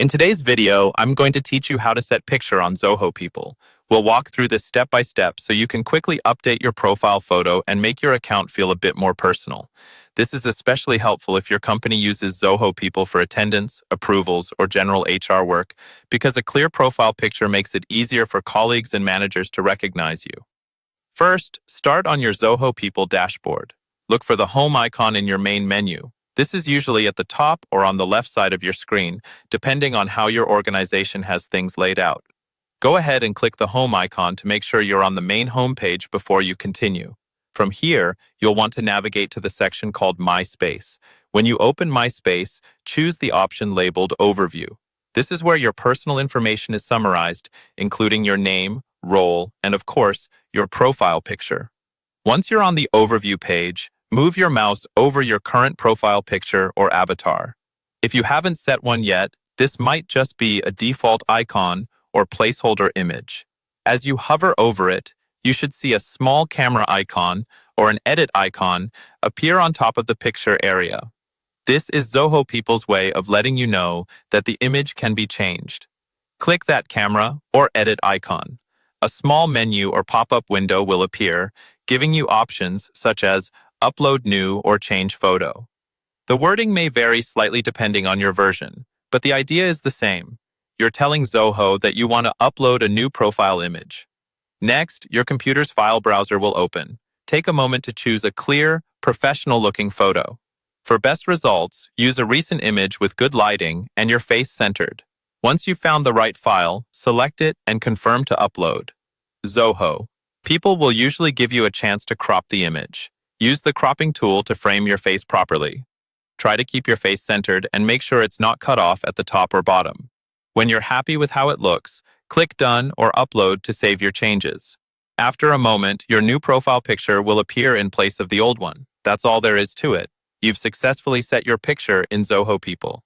In today's video, I'm going to teach you how to set picture on Zoho People. We'll walk through this step by step so you can quickly update your profile photo and make your account feel a bit more personal. This is especially helpful if your company uses Zoho People for attendance, approvals, or general HR work, because a clear profile picture makes it easier for colleagues and managers to recognize you. First, start on your Zoho People dashboard. Look for the home icon in your main menu. This is usually at the top or on the left side of your screen, depending on how your organization has things laid out. Go ahead and click the home icon to make sure you're on the main home page before you continue. From here, you'll want to navigate to the section called My Space. When you open My Space, choose the option labeled Overview. This is where your personal information is summarized, including your name, role, and of course, your profile picture. Once you're on the Overview page, move your mouse over your current profile picture or avatar. If you haven't set one yet, this might just be a default icon or placeholder image. As you hover over it, you should see a small camera icon or an edit icon appear on top of the picture area. This is Zoho People's way of letting you know that the image can be changed. Click that camera or edit icon. A small menu or pop-up window will appear, giving you options such as upload new or change photo. The wording may vary slightly depending on your version, but the idea is the same. You're telling Zoho that you want to upload a new profile image. Next, your computer's file browser will open. Take a moment to choose a clear, professional-looking photo. For best results, use a recent image with good lighting and your face centered. Once you've found the right file, select it and confirm to upload. Zoho. People will usually give you a chance to crop the image. Use the cropping tool to frame your face properly. Try to keep your face centered and make sure it's not cut off at the top or bottom. When you're happy with how it looks, click Done or Upload to save your changes. After a moment, your new profile picture will appear in place of the old one. That's all there is to it. You've successfully set your picture in Zoho People.